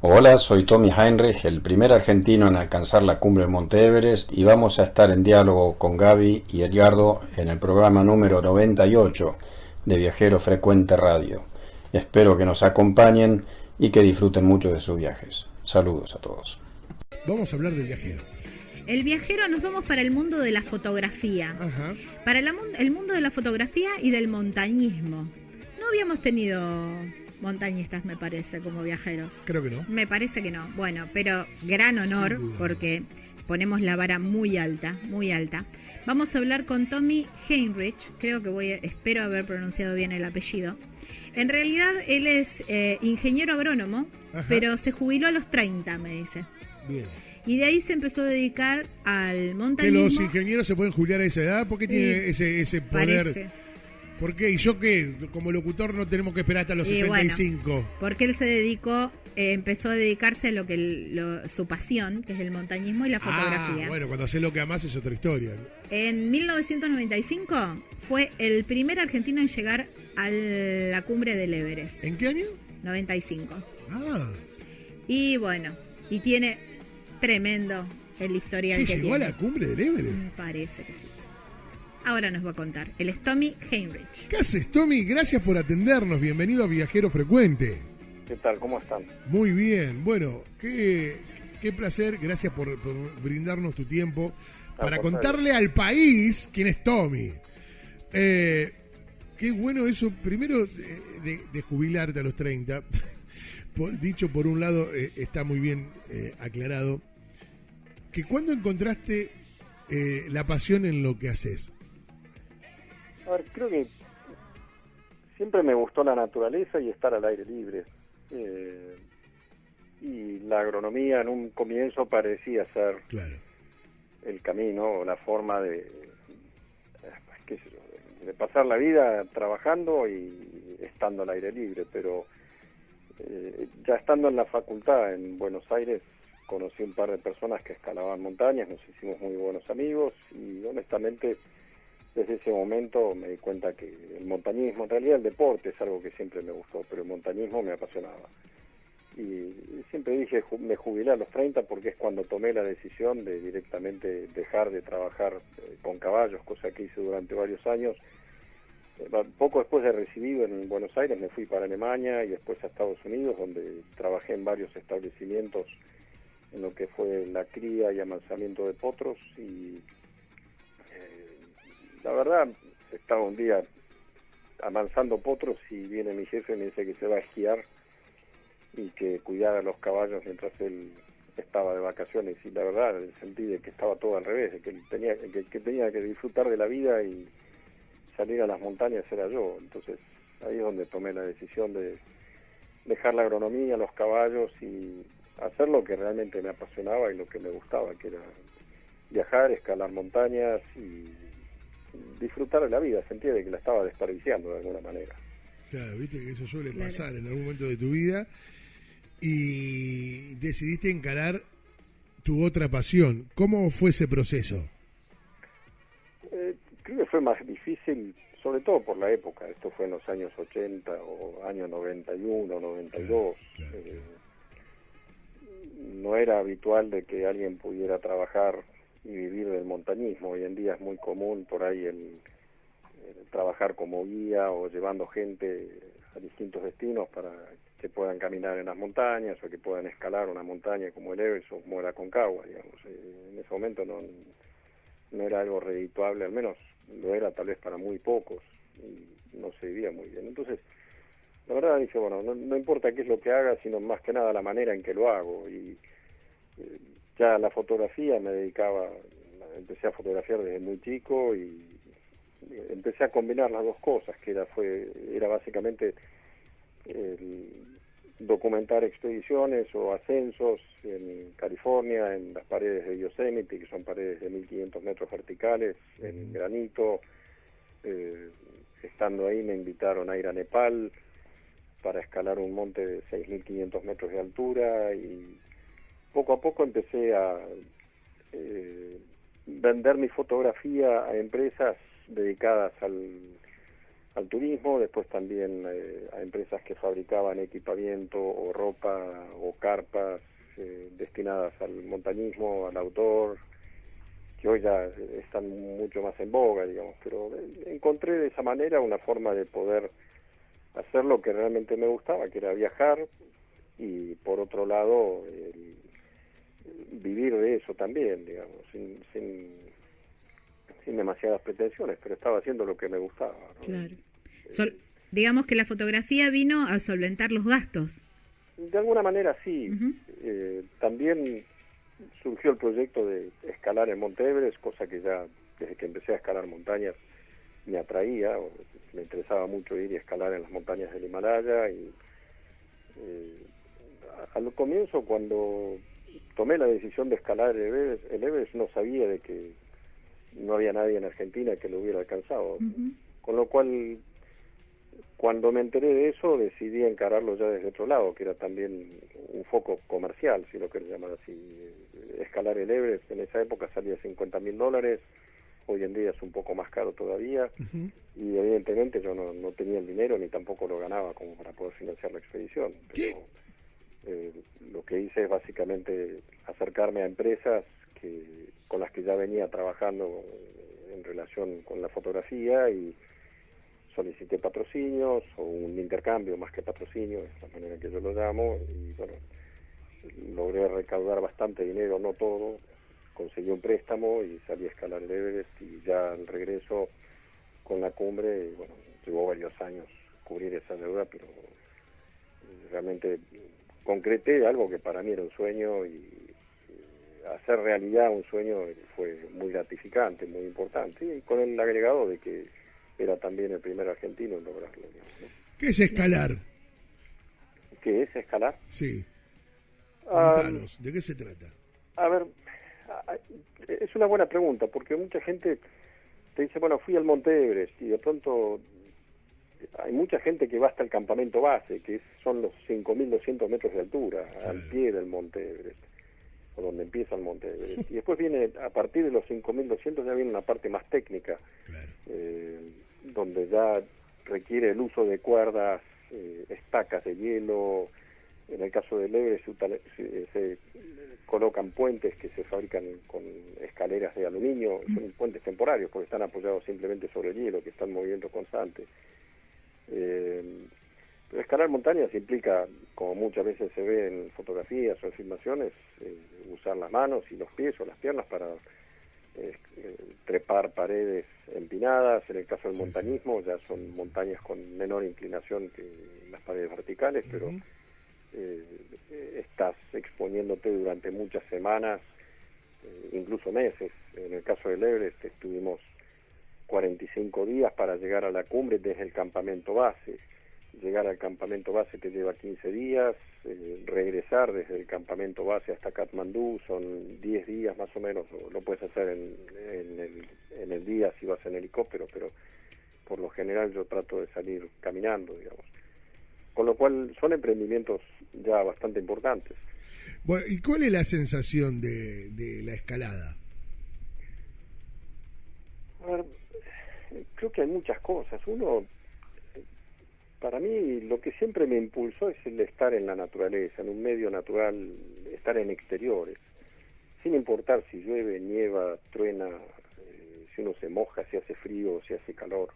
Hola, soy Tommy Heinrich, el primer argentino en alcanzar la cumbre del Monte Everest, y vamos a estar en diálogo con Gaby y Edgardo en el programa número 98 de Viajero Frecuente Radio. Espero que nos acompañen y que disfruten mucho de sus viajes. Saludos a todos. Vamos a hablar del viajero. El viajero, nos vamos para el mundo de la fotografía. Ajá. Para el mundo de la fotografía y del montañismo. No habíamos tenido montañistas, me parece, como viajeros. Creo que no. Me parece que no. Bueno, pero gran honor, porque ponemos la vara muy alta, muy alta. Vamos a hablar con Tommy Heinrich. Espero haber pronunciado bien el apellido. En realidad, él es ingeniero agrónomo, Ajá. pero se jubiló a los 30, me dice. Bien. Y de ahí se empezó a dedicar al Que montañismo. los ingenieros se pueden jubilar a esa edad. ¿Por qué tiene ese poder? Parece. ¿Por qué? ¿Y yo qué? Como locutor no tenemos que esperar hasta los 65. Bueno, porque él se dedicó, empezó a dedicarse a su pasión, que es el montañismo y la fotografía. Bueno, cuando haces lo que amás es otra historia. En 1995 fue el primer argentino en llegar a la cumbre del Everest. ¿En qué año? 95. Ah. Y bueno, y tiene tremendo el historial ¿Qué que llegó tiene. a la cumbre del Everest? Me parece que sí. Ahora nos va a contar. Él es Tommy Heinrich. ¿Qué haces, Tommy? Gracias por atendernos. Bienvenido a Viajero Frecuente. ¿Qué tal? ¿Cómo están? Muy bien. Bueno, qué placer. Gracias por brindarnos tu tiempo para contarle al país quién es Tommy. Qué bueno eso. Primero, de jubilarte a los 30. Dicho por un lado, está muy bien aclarado. Que ¿cuándo encontraste la pasión en lo que haces? A ver, creo que siempre me gustó la naturaleza y estar al aire libre. Y la agronomía en un comienzo parecía ser el camino o la forma de pasar la vida trabajando y estando al aire libre, pero ya estando en la facultad en Buenos Aires conocí un par de personas que escalaban montañas, nos hicimos muy buenos amigos y honestamente desde ese momento me di cuenta que el montañismo, en realidad el deporte es algo que siempre me gustó, pero el montañismo me apasionaba. Y siempre dije, me jubilé a los 30 porque es cuando tomé la decisión de directamente dejar de trabajar con caballos, cosa que hice durante varios años. Poco después de recibido en Buenos Aires me fui para Alemania y después a Estados Unidos, donde trabajé en varios establecimientos en lo que fue la cría y amansamiento de potros y la verdad estaba un día amansando potros y viene mi jefe y me dice que se va a esquiar y que cuidara a los caballos mientras él estaba de vacaciones y la verdad sentí de que estaba todo al revés, de que él tenía que disfrutar de la vida y salir a las montañas era yo. Entonces ahí es donde tomé la decisión de dejar la agronomía, los caballos y hacer lo que realmente me apasionaba y lo que me gustaba, que era viajar, escalar montañas y disfrutar de la vida. Sentía de que la estaba desperdiciando de alguna manera. Claro, viste que eso suele pasar en algún momento de tu vida y decidiste encarar tu otra pasión. ¿Cómo fue ese proceso? Creo que fue más difícil, sobre todo por la época. Esto fue en los años 80 o años 91, 92. Claro. No era habitual de que alguien pudiera trabajar y vivir del montañismo. Hoy en día es muy común por ahí el trabajar como guía o llevando gente a distintos destinos para que puedan caminar en las montañas o que puedan escalar una montaña como el Everest o como el Aconcagua, digamos. En ese momento no era algo redituable, al menos lo era tal vez para muy pocos y no se vivía muy bien. Entonces, la verdad dije, bueno, no importa qué es lo que haga, sino más que nada la manera en que lo hago. Y ya la fotografía empecé a fotografiar desde muy chico y empecé a combinar las dos cosas, que era básicamente documentar expediciones o ascensos en California, en las paredes de Yosemite, que son paredes de 1500 metros verticales, en granito. Estando ahí me invitaron a ir a Nepal para escalar un monte de 6500 metros de altura y poco a poco empecé a vender mi fotografía a empresas dedicadas al turismo, después también a empresas que fabricaban equipamiento o ropa o carpas destinadas al montañismo, al outdoor, que hoy ya están mucho más en boga, digamos, pero encontré de esa manera una forma de poder hacer lo que realmente me gustaba, que era viajar, y por otro lado vivir de eso también, digamos, sin demasiadas pretensiones, pero estaba haciendo lo que me gustaba, ¿no? Claro. Digamos que la fotografía vino a solventar los gastos. De alguna manera sí. Uh-huh. También surgió el proyecto de escalar en Monte Everest, cosa que ya desde que empecé a escalar montañas me atraía, me interesaba mucho ir y escalar en las montañas del Himalaya, y al comienzo, cuando tomé la decisión de escalar el Everest, no sabía de que no había nadie en Argentina que lo hubiera alcanzado. Uh-huh. Con lo cual, cuando me enteré de eso, decidí encararlo ya desde otro lado, que era también un foco comercial, si lo querés llamar así. Escalar el Everest en esa época salía $50.000, hoy en día es un poco más caro todavía, uh-huh. Y evidentemente yo no tenía el dinero ni tampoco lo ganaba como para poder financiar la expedición. Pero lo que hice es básicamente acercarme a empresas con las que ya venía trabajando en relación con la fotografía, y solicité patrocinios o un intercambio más que patrocinio, es la manera que yo lo llamo, y bueno, logré recaudar bastante dinero, no todo, conseguí un préstamo y salí a escalar el Everest, y ya al regreso con la cumbre, bueno, llevó varios años cubrir esa deuda, pero realmente concreté algo que para mí era un sueño, y hacer realidad un sueño fue muy gratificante, muy importante, y con el agregado de que era también el primer argentino en lograrlo, digamos, ¿no? ¿Qué es escalar? ¿Qué es escalar? Sí. Contanos, ¿de qué se trata? A ver, es una buena pregunta, porque mucha gente te dice, bueno, fui al Monte Everest, y de pronto hay mucha gente que va hasta el campamento base, que son los 5.200 metros de altura, claro, al pie del Monte Everest, o donde empieza el Monte Everest. Y después viene, a partir de los 5.200 ya viene una parte más técnica, claro, donde ya requiere el uso de cuerdas, estacas de hielo. En el caso del Everest se colocan puentes que se fabrican con escaleras de aluminio, son puentes temporarios porque están apoyados simplemente sobre el hielo, que está en movimiento constante. Pero escalar montañas implica, como muchas veces se ve en fotografías o en filmaciones, usar las manos y los pies o las piernas para trepar paredes empinadas. En el caso del montañismo, ya son montañas con menor inclinación que las paredes verticales, pero estás exponiéndote durante muchas semanas, incluso meses. En el caso del Everest estuvimos 45 días para llegar a la cumbre desde el campamento base. Llegar al campamento base te lleva 15 días, regresar desde el campamento base hasta Katmandú son 10 días más o menos, lo puedes hacer en el día si vas en helicóptero, pero por lo general yo trato de salir caminando, digamos. Con lo cual son emprendimientos ya bastante importantes. Bueno, ¿y cuál es la sensación de la escalada? A ver, creo que hay muchas cosas. Uno, para mí, lo que siempre me impulsó es el estar en la naturaleza, en un medio natural, estar en exteriores, sin importar si llueve, nieva, truena, si uno se moja, si hace frío, si hace calor.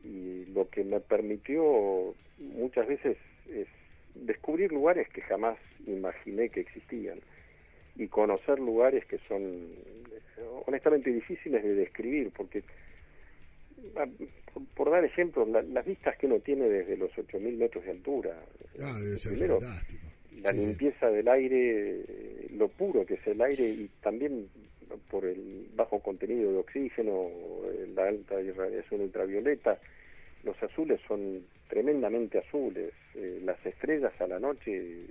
Y lo que me permitió muchas veces es descubrir lugares que jamás imaginé que existían, y conocer lugares que son honestamente difíciles de describir, porque por dar ejemplos, las vistas que uno tiene desde los 8.000 metros de altura, debe ser primero, fantástico. La limpieza del aire, lo puro que es el aire, y también por el bajo contenido de oxígeno, la alta irradiación ultravioleta. Los azules son tremendamente azules, las estrellas a la noche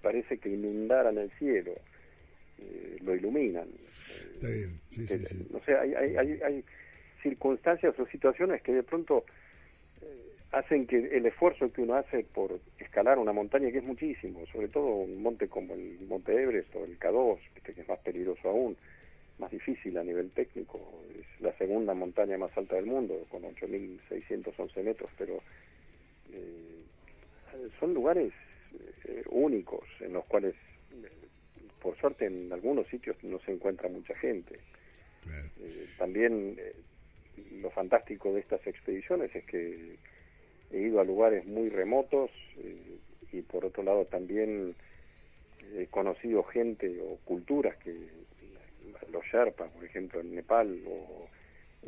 parece que inundaran el cielo, lo iluminan. Está bien, sí. O sea, hay circunstancias o situaciones que de pronto hacen que el esfuerzo que uno hace por escalar una montaña, que es muchísimo, sobre todo un monte como el Monte Everest o el K2, que es más peligroso aún, más difícil a nivel técnico, es la segunda segunda montaña más alta del mundo, con 8.611 metros, pero son lugares únicos en los cuales, por suerte, en algunos sitios no se encuentra mucha gente. Claro. También lo fantástico de estas expediciones es que he ido a lugares muy remotos y por otro lado también he conocido gente o culturas que los Sherpas, por ejemplo, en Nepal, o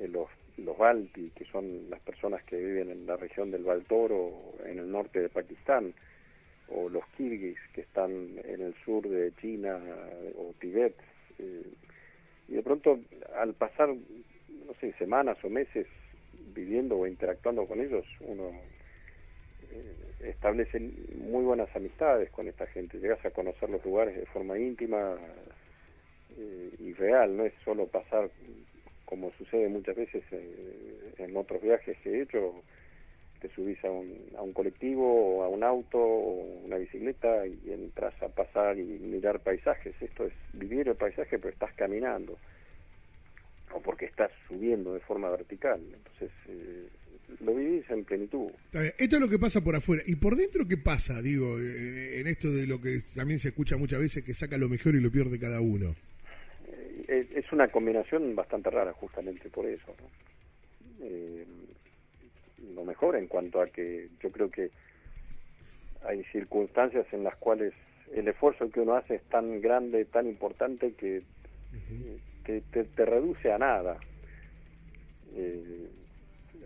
los Balti, que son las personas que viven en la región del Baltoro, en el norte de Pakistán, o los kirguis, que están en el sur de China o Tibet. Y de pronto, al pasar, no sé, semanas o meses viviendo o interactuando con ellos, uno establece muy buenas amistades con esta gente. Llegas a conocer los lugares de forma íntima y real, no es solo pasar, como sucede muchas veces en otros viajes que he hecho, te subís a un colectivo o a un auto o una bicicleta y entras a pasar y mirar paisajes. Esto es vivir el paisaje, pero estás caminando, o porque estás subiendo de forma vertical. Entonces lo vivís en plenitud. Esto es lo que pasa por afuera. ¿Y por dentro qué pasa? Digo, en esto de lo que también se escucha muchas veces, que saca lo mejor y lo peor de cada uno. Es una combinación bastante rara, justamente por eso, ¿no? Lo mejor en cuanto a que yo creo que hay circunstancias en las cuales el esfuerzo que uno hace es tan grande, tan importante, que te reduce a nada.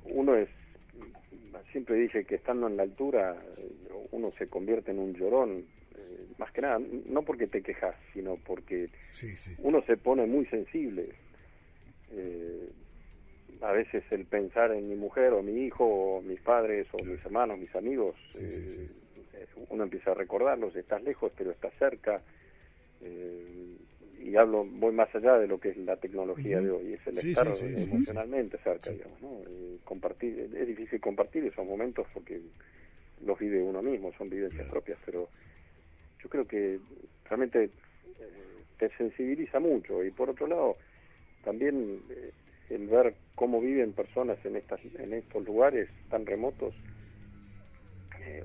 Uno siempre dice que estando en la altura uno se convierte en un llorón, más que nada, no porque te quejas, sino porque uno se pone muy sensible. A veces el pensar en mi mujer o mi hijo o mis padres o mis hermanos, mis amigos, uno empieza a recordarlos. Estás lejos pero estás cerca, y voy más allá de lo que es la tecnología de hoy, es el estar emocionalmente cerca, digamos, ¿no? Compartir, es difícil compartir esos momentos porque los vive uno mismo, son vivencias propias, pero yo creo que realmente te sensibiliza mucho. Y por otro lado también el ver cómo viven personas en estos lugares tan remotos,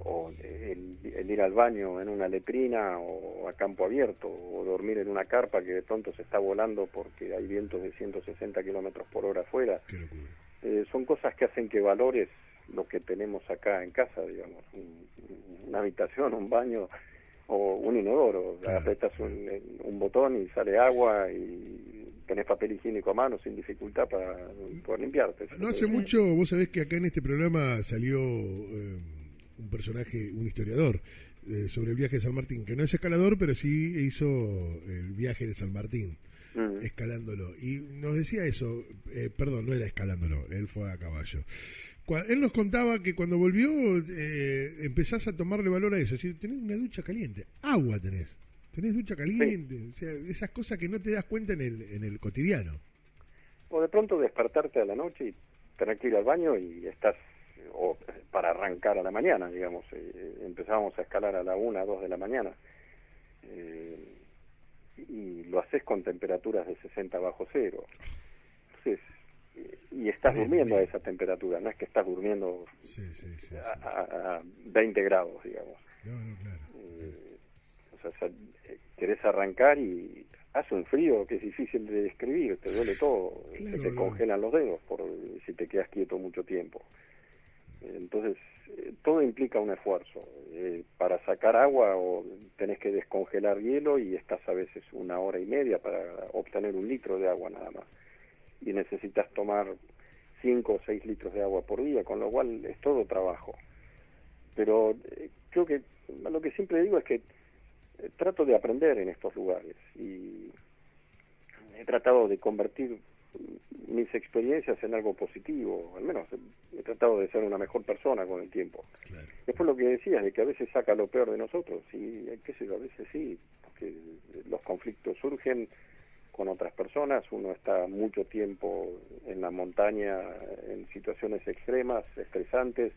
o el ir al baño en una letrina o a campo abierto, o dormir en una carpa que de pronto se está volando porque hay vientos de 160 kilómetros por hora afuera. Son cosas que hacen que valores lo que tenemos acá en casa, digamos, una habitación, un baño o un inodoro. Apretas un botón y sale agua y tenés papel higiénico a mano sin dificultad para poder limpiarte. No hace mucho, vos sabés que acá en este programa salió un personaje, un historiador, sobre el viaje de San Martín, que no es escalador, pero sí hizo el viaje de San Martín, escalándolo. Y nos decía eso, perdón, no era escalándolo, él fue a caballo. Él nos contaba que cuando volvió empezás a tomarle valor a eso, es decir, tenés una ducha caliente, agua tenés ducha caliente, o sea, esas cosas que no te das cuenta en el cotidiano. O de pronto despertarte a la noche y tener que ir al baño y estás, o para arrancar a la mañana, digamos, empezábamos a escalar a la 1, 2 de la mañana, y lo haces con temperaturas de 60 bajo cero. Entonces, y estás durmiendo a esa temperatura, no es que estás durmiendo a 20 grados, digamos. No, claro. O sea, querés arrancar y hace un frío que es difícil de describir, te duele todo, se te congelan los dedos si te quedas quieto mucho tiempo. Entonces, todo implica un esfuerzo. Para sacar agua o tenés que descongelar hielo y estás a veces 1 hora y media para obtener 1 litro de agua nada más. Y necesitas tomar 5 o 6 litros de agua por día, con lo cual es todo trabajo. Pero creo que lo que siempre digo es que trato de aprender en estos lugares y he tratado de convertir mis experiencias en algo positivo, al menos he tratado de ser una mejor persona con el tiempo. Claro. Después lo que decías, de que a veces saca lo peor de nosotros, y qué sé yo, a veces sí, porque los conflictos surgen con otras personas, uno está mucho tiempo en la montaña, en situaciones extremas, estresantes,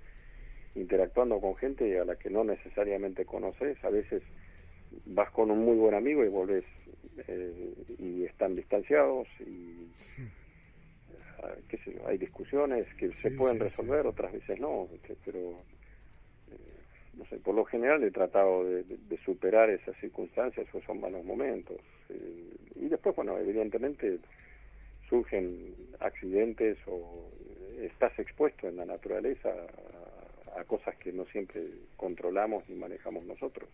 interactuando con gente a la que no necesariamente conoces. A veces vas con un muy buen amigo y volvés y están distanciados, y qué sé yo, hay discusiones que se pueden resolver, otras veces no, pero no sé, por lo general he tratado de superar esas circunstancias o esos malos momentos. Y después, bueno, evidentemente surgen accidentes o estás expuesto en la naturaleza a cosas que no siempre controlamos ni manejamos nosotros.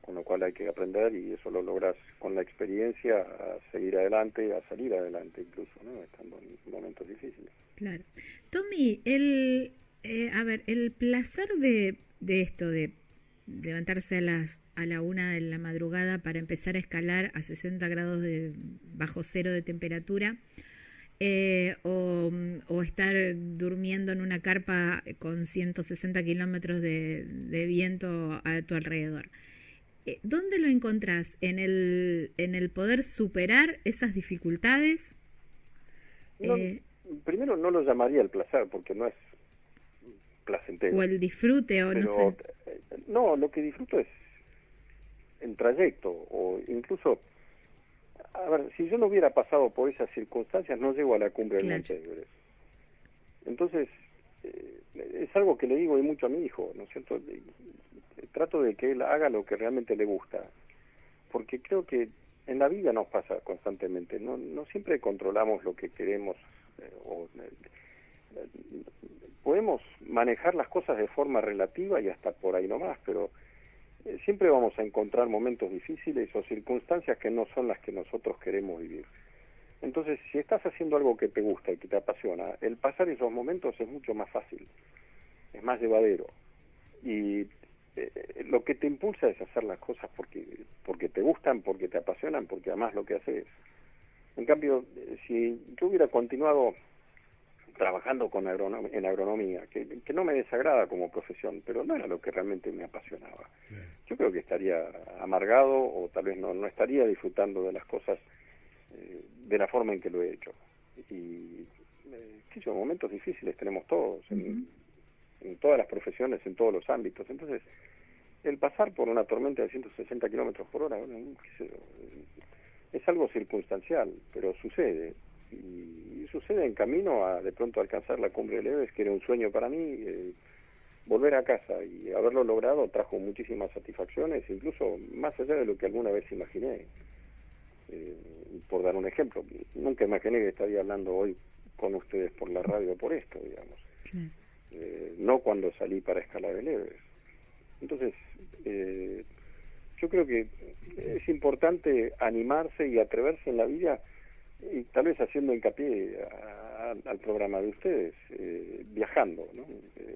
Con lo cual hay que aprender, y eso lo logras con la experiencia, a seguir adelante, a salir adelante incluso, ¿no? Estando en momentos difíciles. Claro. Tommy, el placer de esto, de levantarse a la 1 de la madrugada para empezar a escalar a 60 grados bajo cero de temperatura, o estar durmiendo en una carpa con 160 kilómetros de viento a tu alrededor. ¿Dónde lo encontrás? ¿En el poder superar esas dificultades? No, primero no lo llamaría el placer, porque no es placentero. O el disfrute, o no sé. No, lo que disfruto es el trayecto, o incluso, a ver, si yo no hubiera pasado por esas circunstancias, no llego a la cumbre del Monte Everest. Entonces, es algo que le digo y mucho a mi hijo, ¿no es cierto? Trato de que él haga lo que realmente le gusta, porque creo que en la vida nos pasa constantemente, no siempre controlamos lo que queremos, podemos manejar las cosas de forma relativa y hasta por ahí nomás, pero siempre vamos a encontrar momentos difíciles o circunstancias que no son las que nosotros queremos vivir. Entonces, si estás haciendo algo que te gusta y que te apasiona, el pasar esos momentos es mucho más fácil, es más llevadero, y lo que te impulsa es hacer las cosas porque te gustan, porque te apasionan, porque amas lo que haces. En cambio, si yo hubiera continuado trabajando en agronomía, que no me desagrada como profesión, pero no era lo que realmente me apasionaba, yo creo que estaría amargado, o tal vez no estaría disfrutando de las cosas de la forma en que lo he hecho. Y momentos difíciles tenemos todos, en todas las profesiones, en todos los ámbitos. Entonces, el pasar por una tormenta de 160 kilómetros por hora, bueno, es algo circunstancial, pero sucede. Y sucede en camino a de pronto alcanzar la cumbre del Everest, que era un sueño para mí. Volver a casa y haberlo logrado trajo muchísimas satisfacciones, incluso más allá de lo que alguna vez imaginé. Por dar un ejemplo, nunca imaginé que estaría hablando hoy con ustedes por la radio por esto, digamos. No cuando salí para escalar el Everest. Entonces, yo creo que es importante animarse y atreverse en la vida, y tal vez haciendo hincapié al programa de ustedes, viajando, ¿no?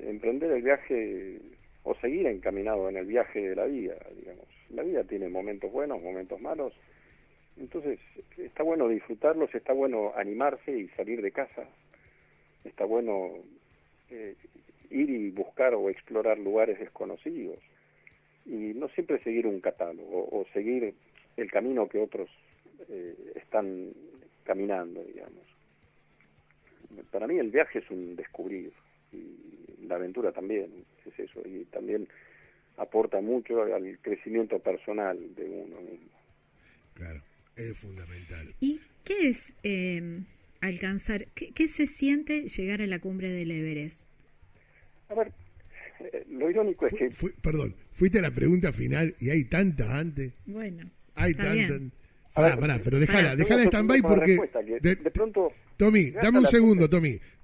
Emprender el viaje o seguir encaminado en el viaje de la vida, digamos. La vida tiene momentos buenos, momentos malos, entonces está bueno disfrutarlos, está bueno animarse y salir de casa, está bueno ir y buscar o explorar lugares desconocidos, y no siempre seguir un catálogo o seguir el camino que otros están caminando, digamos. Para mí el viaje es un descubrir, y la aventura también es eso, y también aporta mucho al crecimiento personal de uno mismo. Claro, es fundamental. ¿Y qué es alcanzar, qué se siente llegar a la cumbre del Everest? A ver, lo irónico es que... Perdón, fuiste a la pregunta final y hay tantas antes. Bueno, hay está tantas. bien. Pará, pero déjala en stand-by porque... De pronto... Tommy, dame un segundo,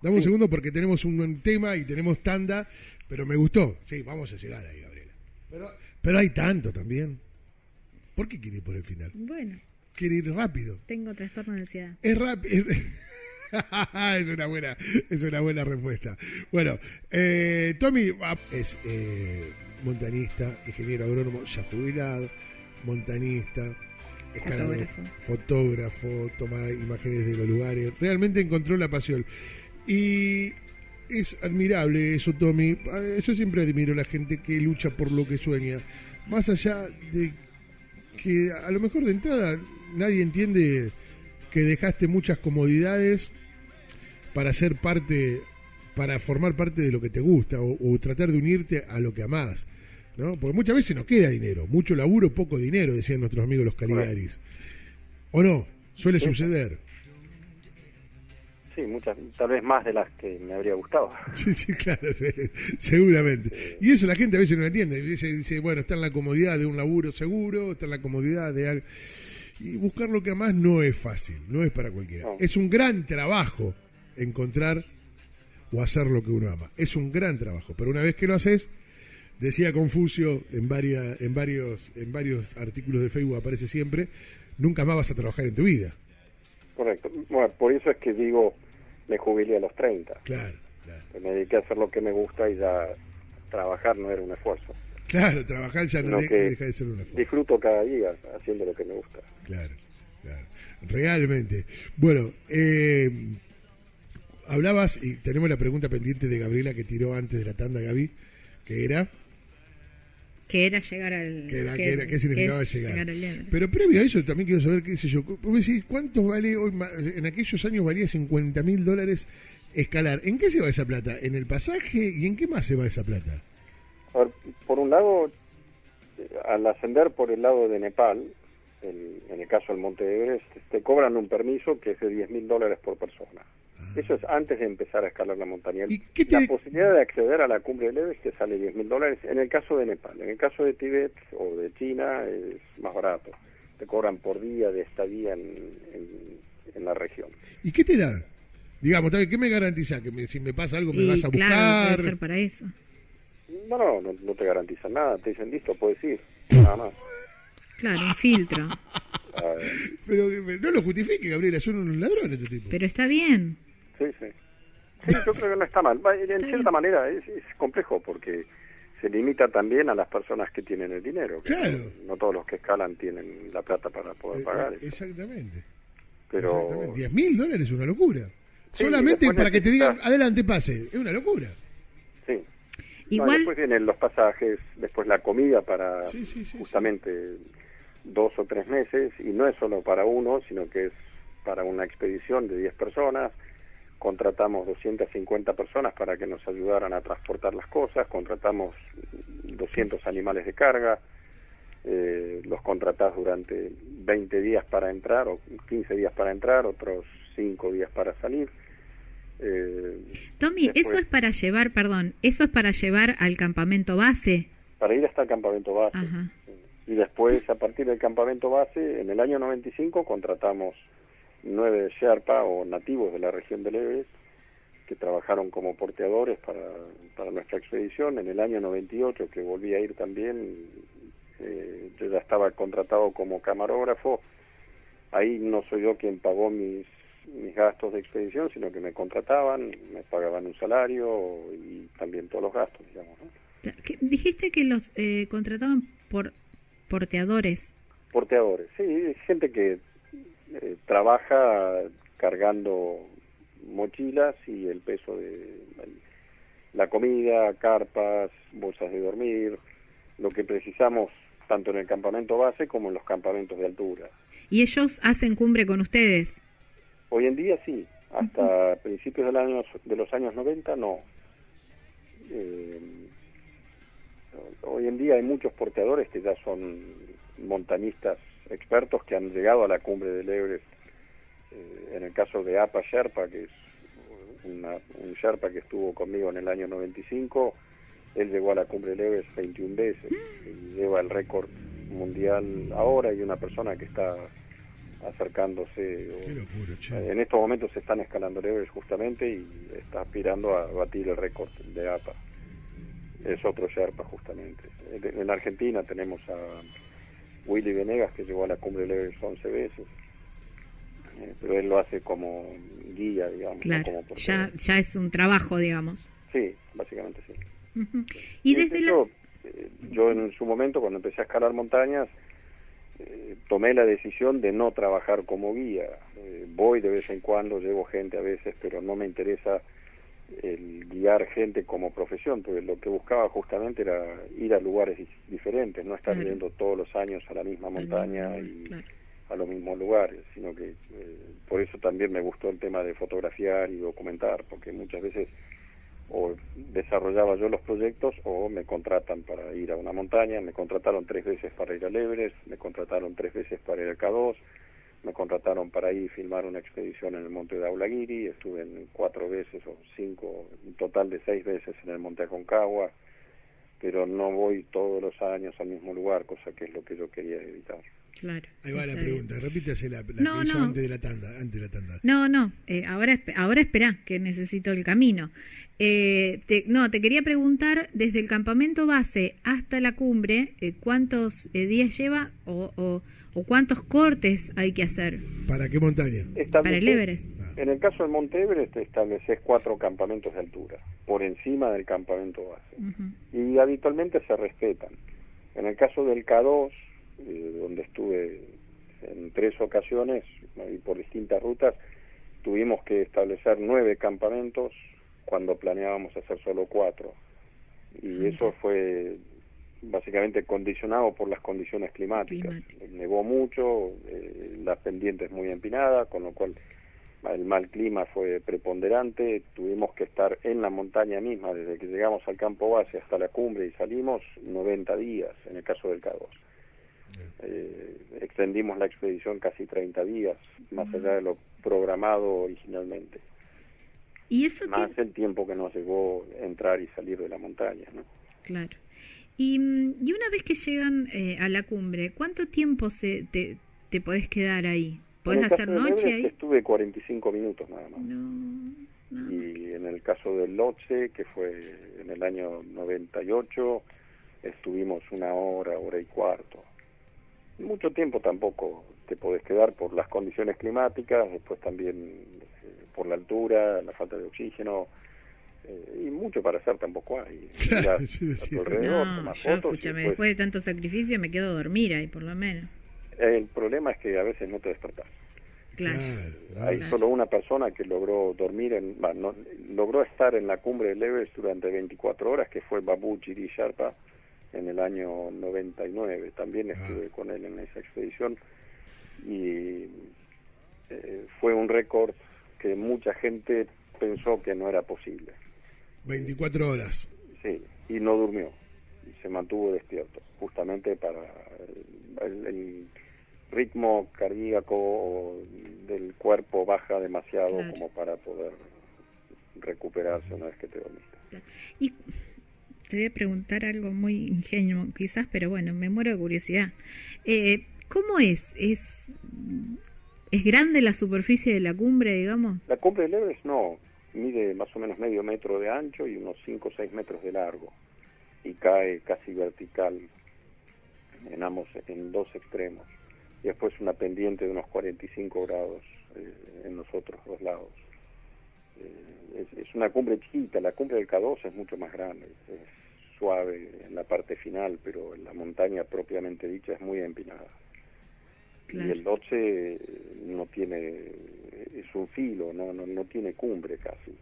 un segundo porque tenemos un tema y tenemos tanda, pero me gustó. Sí, vamos a llegar ahí, Gabriela. Pero hay tanto también. ¿Por qué quiere ir por el final? Bueno. Quiere ir rápido. Tengo trastorno de ansiedad. Es rápido. Es una buena respuesta. Bueno, Tommy es montañista, ingeniero agrónomo ya jubilado, montanista, escalador, fotógrafo, toma imágenes de los lugares. Realmente encontró la pasión. Y es admirable eso, Tommy. Yo siempre admiro a la gente que lucha por lo que sueña. Más allá de que a lo mejor de entrada nadie entiende que dejaste muchas comodidades para ser parte, para formar parte de lo que te gusta, o tratar de unirte a lo que amás, ¿no? Porque muchas veces no queda dinero, mucho laburo, poco dinero, decían nuestros amigos los Caligaris. ¿O no? Suele suceder. Sí, muchas, tal vez más de las que me habría gustado. Sí, sí, claro, sí, seguramente. Y eso la gente a veces no entiende. Dice, bueno, está en la comodidad de un laburo seguro, está en la comodidad de algo. Y buscar lo que amás no es fácil, no es para cualquiera. No. Es un gran trabajo encontrar o hacer lo que uno ama. Es un gran trabajo, pero una vez que lo haces, decía Confucio en varios artículos de Facebook, aparece siempre, nunca más vas a trabajar en tu vida. Correcto. Bueno, por eso es que digo, me jubilé a los 30. Claro, claro. Me dediqué a hacer lo que me gusta y ya trabajar no era un esfuerzo. Claro, trabajar ya no Sino que deja de ser una forma. disfruto cada día haciendo lo que me gusta. Claro, claro. Realmente. Bueno, hablabas, y tenemos la pregunta pendiente de Gabriela que tiró antes de la tanda, Gaby, que era... Que era llegar al... ¿Qué significaba llegar? al Everest. Pero previo a eso también quiero saber, qué sé yo, vos decís, ¿cuánto vale hoy? En aquellos años valía $50.000 escalar. ¿En qué se va esa plata? ¿En el pasaje? ¿Y en qué más se va esa plata? A ver, por un lado, al ascender por el lado de Nepal, en el caso del Monte Everest, te cobran un permiso que es de $10.000 por persona. Eso es antes de empezar a escalar la montaña. ¿Y qué te- La posibilidad de acceder a la cumbre del Everest te sale $10.000 en el caso de Nepal. En el caso de Tíbet o de China es más barato. Te cobran por día de estadía en la región. ¿Y qué te da? Digamos, ¿qué me garantiza? ¿Que si me pasa algo me Y vas a claro, buscar? debe ser para eso. No te garantizan nada. Te dicen, listo, puedes ir. Nada más. Claro, un filtro. Ah, Pero no lo justifique, Gabriela, son unos ladrones este tipo. Pero está bien. Sí, sí. Sí, yo creo que no está mal. En cierta manera es complejo porque se limita también a las personas que tienen el dinero. Que Claro. No todos los que escalan tienen la plata para poder pagar eso. Exactamente. Pero Exactamente. $10.000 es una locura. Sí, Solamente después para que te digan, necesitas- adelante, pase. Es una locura. sí. Igual, Después vienen los pasajes, después la comida para Sí, sí, sí, justamente 2 o 3 meses, y no es solo para uno, sino que es para una expedición de 10 personas. Contratamos 250 personas para que nos ayudaran a transportar las cosas, contratamos 200 animales de carga, los contratás durante 20 días para entrar, o 15 días para entrar, otros 5 días para salir. Tommy, después- eso es para llevar, perdón, eso es para llevar al campamento base. Para ir hasta el campamento base. Ajá. Y después, a partir del campamento base, en el año 95 contratamos 9 Sherpa o nativos de la región del Everest que trabajaron como porteadores para nuestra expedición. En el año 98, que volví a ir también, yo ya estaba contratado como camarógrafo. Ahí no soy yo quien pagó mis gastos de expedición, sino que me contrataban, me pagaban un salario y también todos los gastos, digamos, ¿no? Dijiste que los contrataban por porteadores. Porteadores, sí, gente que trabaja cargando mochilas y el peso de la comida, carpas, bolsas de dormir, lo que precisamos tanto en el campamento base como en los campamentos de altura. ¿Y ellos hacen cumbre con ustedes? Hoy en día sí, hasta principios de los años 90 no. Hoy en día hay muchos porteadores que ya son montañistas expertos que han llegado a la cumbre del Everest. En el caso de Apa Sherpa, que es un Sherpa que estuvo conmigo en el año 95, él llegó a la cumbre del Everest 21 veces y lleva el récord mundial ahora, y una persona que está acercándose. Qué locura, che. En estos momentos se están escalando el Everest justamente y está aspirando a batir el récord de APA. Es otro Sherpa justamente. En Argentina tenemos a Willy Venegas, que llegó a la cumbre del Everest 11 veces, pero él lo hace como guía, digamos. Claro, no como portero. ya es un trabajo, digamos. Sí, básicamente sí. Ujú. Y De desde hecho, yo en su momento, cuando empecé a escalar montañas, tomé la decisión de no trabajar como guía. Voy de vez en cuando, llevo gente a veces, pero no me interesa el guiar gente como profesión, porque lo que buscaba justamente era ir a lugares diferentes, no estar Claro. yendo todos los años a la misma montaña Al y claro. a los mismos lugares, sino que por eso también me gustó el tema de fotografiar y documentar, porque muchas veces o desarrollaba yo los proyectos o me contratan para ir a una montaña. Me contrataron 3 veces para ir al Everest, me contrataron 3 veces para ir al K2, me contrataron para ir y filmar una expedición en el monte de Aulagiri, estuve en 4 veces o 5, un total de 6 veces en el monte Aconcagua, pero no voy todos los años al mismo lugar, cosa que es lo que yo quería evitar. Claro. Ahí va la está pregunta, bien. repítase la No, que hizo no. antes de la tanda. No, ahora espera, que necesito el camino. Te quería preguntar, desde el campamento base hasta la cumbre, ¿cuántos días lleva o cuántos cortes hay que hacer ¿Para qué montaña? para el Everest? En el caso del Monte Everest estableces 4 campamentos de altura, por encima del campamento base, y habitualmente se respetan. En el caso del K2, donde estuve en 3 ocasiones y por distintas rutas, tuvimos que establecer 9 campamentos cuando planeábamos hacer solo 4, y eso fue básicamente condicionado por las condiciones climáticas. Nevó mucho, la pendiente es muy empinada, con lo cual el mal clima fue preponderante, tuvimos que estar en la montaña misma desde que llegamos al campo base hasta la cumbre y salimos 90 días en el caso del K2. Extendimos la expedición casi 30 días, más allá de lo programado originalmente. ¿Y eso más el tiempo que nos llevó entrar y salir de la montaña, ¿no? Claro. Y una vez que llegan a la cumbre, ¿cuánto tiempo te podés quedar ahí? ¿Podés hacer noche ahí? Estuve 45 minutos nada más. No, y en el caso del Lhotse, que fue en el año 98, estuvimos 1 hora, 1 hora y cuarto. Mucho tiempo tampoco te podés quedar por las condiciones climáticas, después también por la altura, la falta de oxígeno, y mucho para hacer tampoco hay. Claro, Mirás sí, a tu alrededor, tomás fotos, escúchame, y después de tanto sacrificio me quedo a dormir ahí, por lo menos. el problema es que a veces no te despertás. Claro. Hay solo una persona que logró dormir, logró estar en la cumbre del Everest durante 24 horas, que fue Babu Chiri Sharpa en el año 99. También estuve con él en esa expedición y fue un récord que mucha gente pensó que no era posible. 24 horas. Sí, y no durmió, y se mantuvo despierto, justamente para el ritmo cardíaco del cuerpo baja demasiado como para poder recuperarse una vez que te dormiste. Y te voy a preguntar algo muy ingenuo quizás, pero bueno, me muero de curiosidad. ¿Cómo es? ¿Es grande la superficie de la cumbre, digamos? La cumbre del Everest no, mide más o menos medio metro de ancho y unos 5 o 6 metros de largo, y cae casi vertical en 2 extremos, y después una pendiente de unos 45 grados en los otros 2 lados. Es una cumbre chiquita, la cumbre del K2 es mucho más grande, es suave en la parte final, pero la montaña propiamente dicha es muy empinada. Claro. Y el Lhotse no tiene, es un filo, no tiene cumbre casi.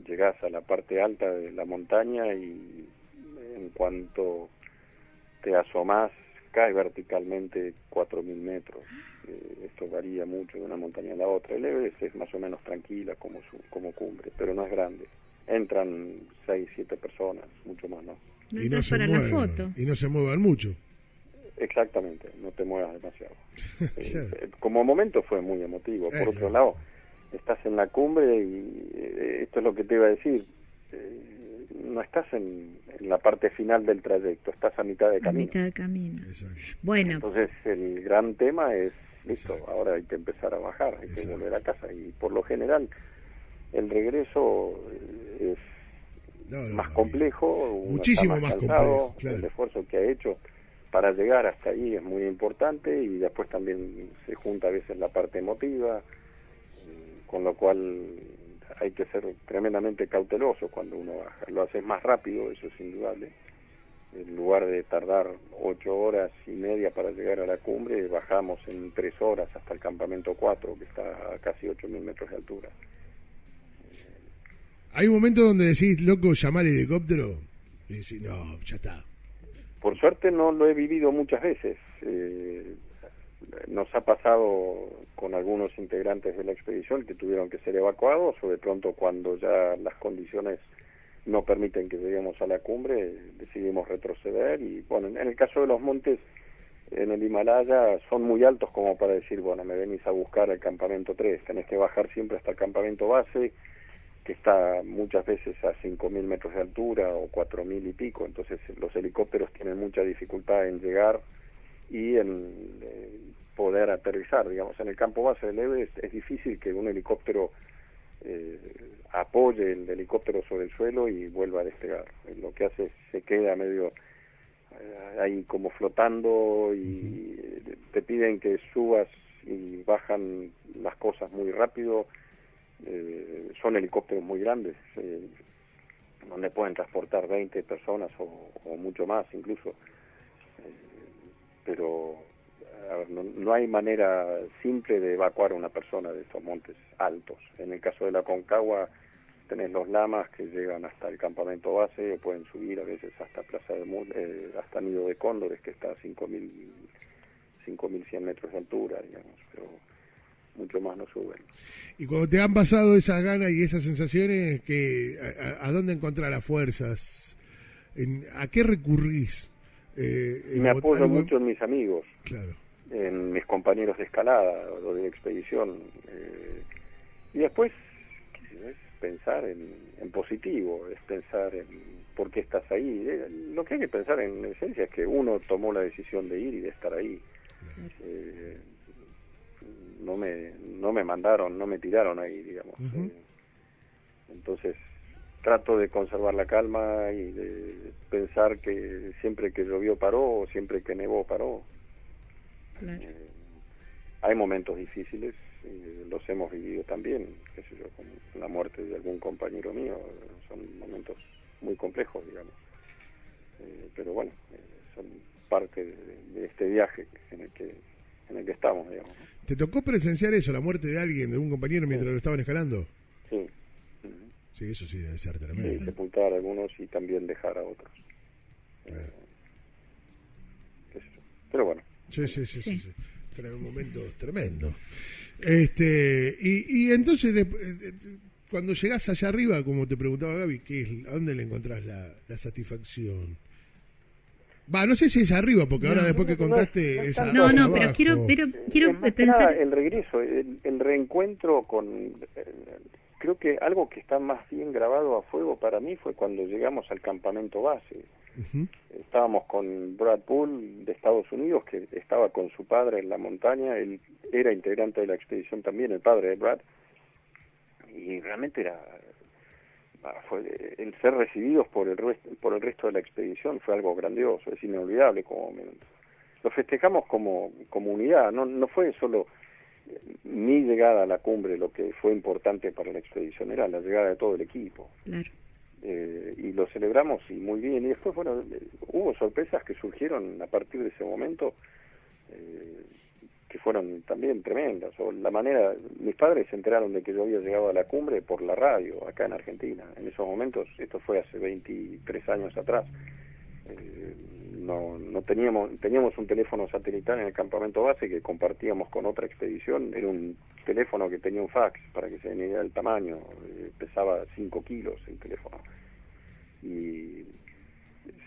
Llegás a la parte alta de la montaña y en cuanto te asomás cae verticalmente 4.000 metros. Esto varía mucho de una montaña a la otra. El Everest es más o menos tranquila como cumbre, pero no es grande. Entran 6, 7 personas, mucho más no. Y no se mueven, la foto. Y no se muevan mucho. Exactamente, no te muevas demasiado. Como momento fue muy emotivo. Por otro lado, estás en la cumbre y esto es lo que te iba a decir. No estás en la parte final del trayecto, estás a mitad de camino. A mitad de camino. Exacto. Bueno. Entonces el gran tema es, listo, Exacto. Ahora hay que empezar a bajar, hay Exacto. que volver a casa. Y por lo general el regreso es más complejo, muchísimo más complejo, claro. El esfuerzo que ha hecho para llegar hasta ahí es muy importante, y después también se junta a veces la parte emotiva, con lo cual hay que ser tremendamente cauteloso cuando uno baja. Lo haces más rápido, eso es indudable. En lugar de tardar 8 horas y media para llegar a la cumbre, bajamos en 3 horas hasta el campamento 4, que está a casi 8.000 metros de altura. ¿Hay un momento donde decís, loco, llamar el helicóptero? Y decís, no, ya está. Por suerte no lo he vivido muchas veces. Nos ha pasado con algunos integrantes de la expedición que tuvieron que ser evacuados, o de pronto cuando ya las condiciones no permiten que lleguemos a la cumbre, decidimos retroceder. Y bueno, en el caso de los montes, en el Himalaya son muy altos como para decir, bueno, me venís a buscar al campamento 3, tenés que bajar siempre hasta el campamento base, que está muchas veces a 5.000 metros de altura o 4.000 y pico, entonces los helicópteros tienen mucha dificultad en llegar y en poder aterrizar. Digamos, en el campo base del Everest es difícil que un helicóptero apoye el helicóptero sobre el suelo y vuelva a despegar. Lo que hace es se queda medio ahí como flotando y te piden que subas y bajan las cosas muy rápido. Son helicópteros muy grandes, donde pueden transportar 20 personas o mucho más incluso, pero a ver, no hay manera simple de evacuar a una persona de estos montes altos. En el caso de la Aconcagua tenés los lamas que llegan hasta el campamento base, o pueden subir a veces hasta Plaza de hasta Nido de Cóndores, que está a 5.100 metros de altura, digamos, pero mucho más no suben. Y cuando te han pasado esas ganas y esas sensaciones, ¿a dónde encontrar las fuerzas? ¿A qué recurrís? Me apoyo mucho en mis amigos, claro, en mis compañeros de escalada o de expedición, y después es pensar en positivo, es pensar en por qué estás ahí. Lo que hay que pensar en esencia es que uno tomó la decisión de ir y de estar ahí. No me mandaron, no me tiraron ahí, digamos. Entonces trato de conservar la calma y de pensar que siempre que llovió paró, o siempre que nevó paró. Claro. Hay momentos difíciles, los hemos vivido también, qué sé yo, con la muerte de algún compañero mío, son momentos muy complejos, digamos. Pero bueno, son parte de este viaje en el que estamos, digamos. ¿Te tocó presenciar eso, la muerte de alguien, de un compañero mientras lo estaban escalando? Sí. Sí, eso sí debe ser tremendo. Sí, sepultar a algunos y también dejar a otros. Pero bueno. Sí. Momentos tremendos. Y entonces, cuando llegás allá arriba, como te preguntaba Gaby, ¿a dónde le encontrás la satisfacción? No sé si es arriba, porque ahora después que contaste... pero quiero pensar... El regreso, el reencuentro con... creo que algo que está más bien grabado a fuego para mí fue cuando llegamos al campamento base. Estábamos con Brad Poole de Estados Unidos, que estaba con su padre en la montaña. Él era integrante de la expedición también, el padre de Brad, y realmente el ser recibidos por el resto de la expedición fue algo grandioso, es inolvidable como momento. Lo festejamos como unidad, no fue solo mi llegada a la cumbre lo que fue importante para la expedición, era la llegada de todo el equipo. Claro. Y lo celebramos y muy bien, y después hubo sorpresas que surgieron a partir de ese momento, que fueron también tremendas. O la manera, mis padres se enteraron de que yo había llegado a la cumbre por la radio acá en Argentina. En esos momentos, esto fue hace 23 años atrás, no teníamos un teléfono satelital en el campamento base que compartíamos con otra expedición. Era un teléfono que tenía un fax, para que se den idea del tamaño, pesaba 5 kilos el teléfono, y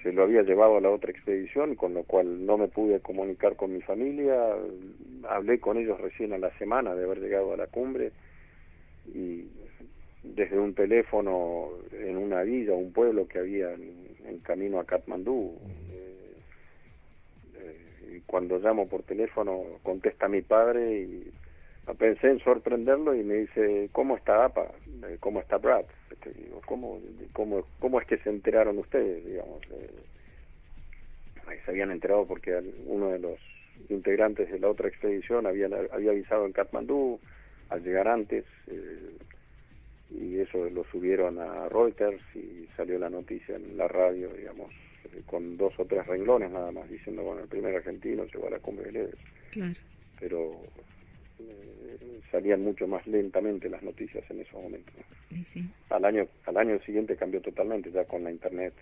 se lo había llevado a la otra expedición, con lo cual no me pude comunicar con mi familia. Hablé con ellos recién a la semana de haber llegado a la cumbre, y desde un teléfono en una villa, un pueblo que había en camino a Katmandú, y cuando llamo por teléfono contesta mi padre, y pensé en sorprenderlo y me dice: ¿cómo está APA? ¿Cómo está Brad? Digo, ¿cómo es que se enteraron ustedes? Digamos, se habían enterado porque uno de los integrantes de la otra expedición había avisado en Katmandú al llegar antes, y eso lo subieron a Reuters y salió la noticia en la radio, digamos, con 2 o 3 renglones nada más, diciendo, bueno, el primer argentino llegó a la cumbre del Everest. Claro. Pero salían mucho más lentamente las noticias en esos momentos, ¿no? Sí. Al año siguiente cambió totalmente, ya con la internet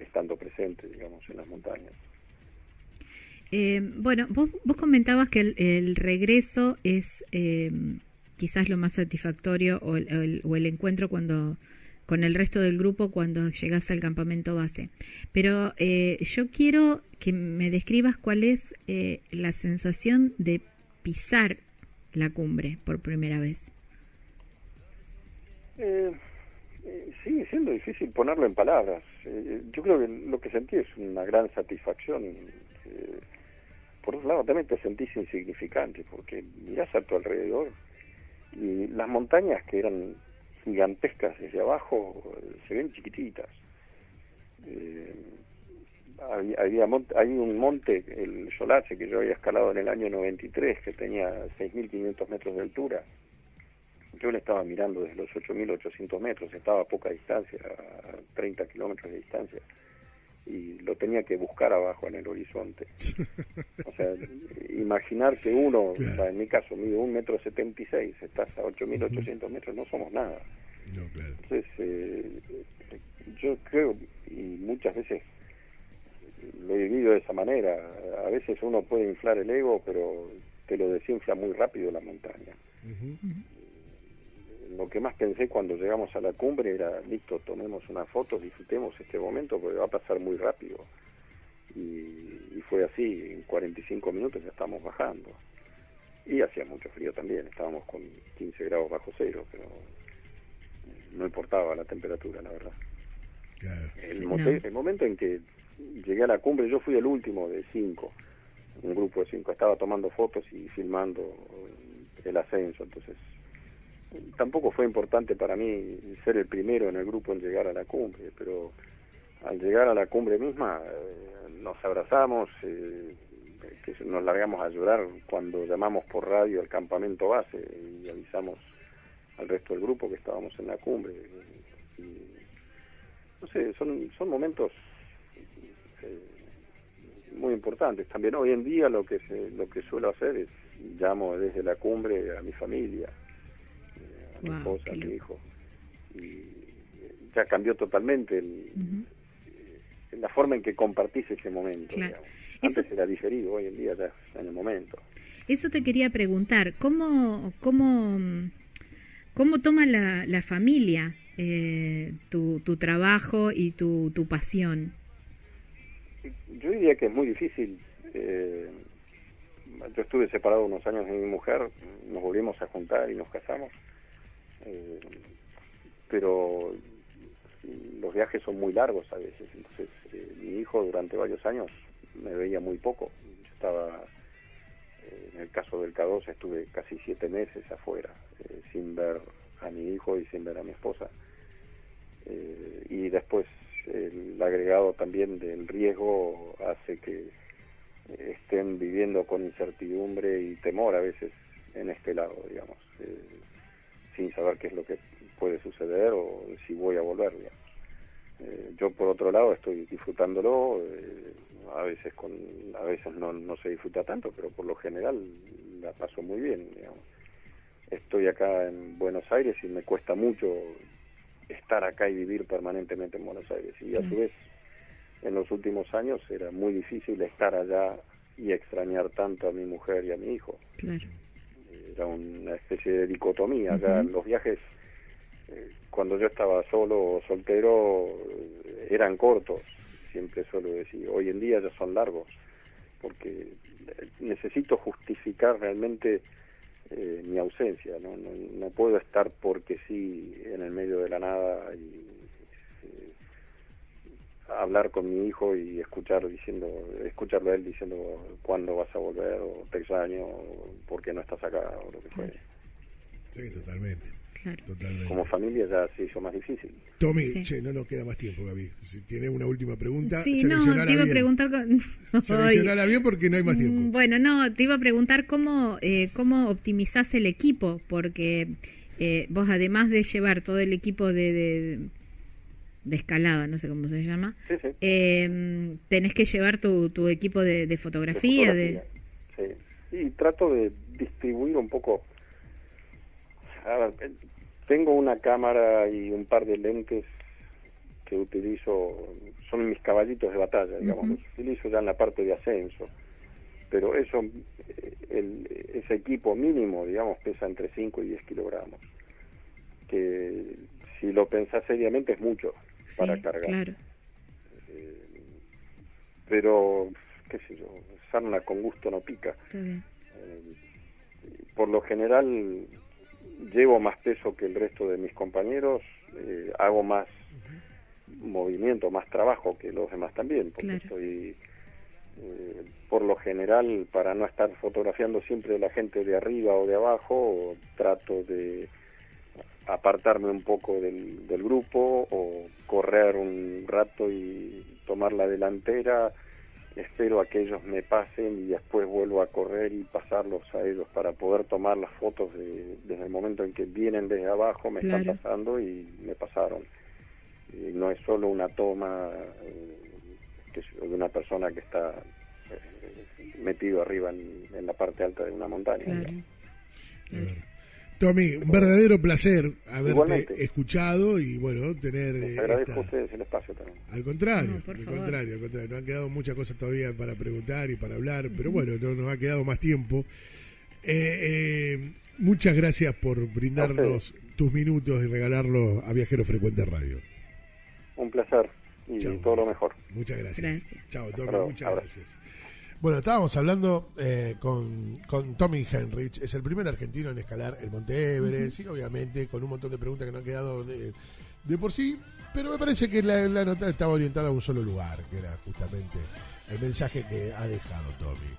estando presente, digamos, en las montañas. Bueno, vos comentabas que el regreso es quizás lo más satisfactorio, o el encuentro cuando con el resto del grupo cuando llegas al campamento base. Pero yo quiero que me describas cuál es la sensación de pisar la cumbre por primera vez. Sigue siendo difícil ponerlo en palabras. Yo creo que lo que sentí es una gran satisfacción. Por otro lado, también te sentís insignificante, porque mirás a tu alrededor y las montañas que eran gigantescas desde abajo se ven chiquititas. Hay un monte, el Yolace, que yo había escalado en el año 93, que tenía 6.500 metros de altura. Yo le estaba mirando desde los 8.800 metros, estaba a poca distancia, a 30 kilómetros de distancia, y lo tenía que buscar abajo en el horizonte. O sea, imaginar que uno, claro, o sea, en mi caso, mide 1,76 m, estás a 8.800 metros, no somos nada. No, claro. Entonces, yo creo, y muchas veces lo he vivido de esa manera, a veces uno puede inflar el ego, pero te lo desinfla muy rápido la montaña. Lo que más pensé cuando llegamos a la cumbre era, listo, tomemos una foto, disfrutemos este momento, porque va a pasar muy rápido. Y fue así, en 45 minutos ya estábamos bajando. Y hacía mucho frío también, estábamos con 15 grados bajo cero, pero no importaba la temperatura, la verdad. Claro. El momento en que llegué a la cumbre, yo fui el último de 5, un grupo de 5, estaba tomando fotos y filmando el ascenso, entonces tampoco fue importante para mí ser el primero en el grupo en llegar a la cumbre, pero al llegar a la cumbre misma nos abrazamos, que nos largamos a llorar cuando llamamos por radio al campamento base y avisamos al resto del grupo que estábamos en la cumbre. No sé, son momentos muy importantes. También hoy en día lo que suelo hacer es llamo desde la cumbre a mi familia, a mi esposa, a mi hijo, y ya cambió totalmente la forma en que compartís ese momento. Claro. Antes era diferido, hoy en día ya es en el momento. Eso te quería preguntar, ¿cómo toma la familia tu trabajo y tu pasión? Yo diría que es muy difícil. Yo estuve separado unos años de mi mujer, nos volvimos a juntar y nos casamos, pero los viajes son muy largos a veces, entonces mi hijo durante varios años me veía muy poco. Yo estaba, en el caso del K2 estuve casi 7 meses afuera, sin ver a mi hijo y sin ver a mi esposa, y después el agregado también del riesgo hace que estén viviendo con incertidumbre y temor a veces en este lado, digamos, sin saber qué es lo que puede suceder o si voy a volver, digamos. Yo por otro lado estoy disfrutándolo, a veces no se disfruta tanto, pero por lo general la paso muy bien, digamos. Estoy acá en Buenos Aires y me cuesta mucho estar acá y vivir permanentemente en Buenos Aires, y a su vez en los últimos años era muy difícil estar allá y extrañar tanto a mi mujer y a mi hijo. Claro. Era una especie de dicotomía. Ya los viajes, cuando yo estaba solo o soltero, eran cortos, siempre suelo decir. Hoy en día ya son largos, porque necesito justificar realmente mi ausencia. No puedo estar porque sí en el medio de la nada y hablar con mi hijo y escucharlo a él diciendo cuándo vas a volver, o te extraño, o por qué no estás acá, o lo que fuere. Sí, totalmente. Claro. Totalmente. Como familia ya se hizo más difícil. Tommy, Sí. no nos queda más tiempo, Gaby. Si tienes una última pregunta, Sí, no, te iba a preguntar... Seleccionala bien porque no hay más tiempo. Bueno, no, te iba a preguntar cómo optimizás el equipo, porque vos además de llevar todo el equipo de escalada, no sé cómo se llama, Sí. tenés que llevar tu equipo de fotografía. Sí. Y trato de distribuir un poco. A ver, tengo una cámara y un par de lentes que utilizo, son mis caballitos de batalla, digamos, los utilizo ya en la parte de ascenso, pero ese equipo mínimo, digamos, pesa entre 5 y 10 kilogramos, que si lo pensás seriamente es mucho para Sí, cargar. claro. Pero, qué sé yo, sarna con gusto no pica. Está bien. Por lo general llevo más peso que el resto de mis compañeros, hago más movimiento, más trabajo que los demás también, porque Claro. estoy, por lo general, para no estar fotografiando siempre a la gente de arriba o de abajo, trato de apartarme un poco del grupo o correr un rato y tomar la delantera, espero a que ellos me pasen y después vuelvo a correr y pasarlos a ellos para poder tomar las fotos desde el momento en que vienen desde abajo, me Claro. están pasando y me pasaron. Y no es solo una toma de una persona que está metido arriba en la parte alta de una montaña. Claro. digamos. Claro. Tommy, un verdadero placer haberte Igualmente. escuchado y bueno, tener Les agradezco a ustedes el espacio también. Al contrario, No, por al favor. contrario, al contrario. Nos han quedado muchas cosas todavía para preguntar y para hablar, pero bueno, no nos ha quedado más tiempo. Muchas gracias por brindarnos tus minutos y regalarlos a Viajero Frecuente Radio. Un placer y Chao. todo lo mejor. Muchas gracias. Gracias. Chao, Hasta Tommy, luego. muchas Abrazo. gracias. Bueno, estábamos hablando con Tommy Henrich, es el primer argentino en escalar el Monte Everest, y obviamente con un montón de preguntas que no han quedado de por sí, pero me parece que la nota estaba orientada a un solo lugar, que era justamente el mensaje que ha dejado Tommy.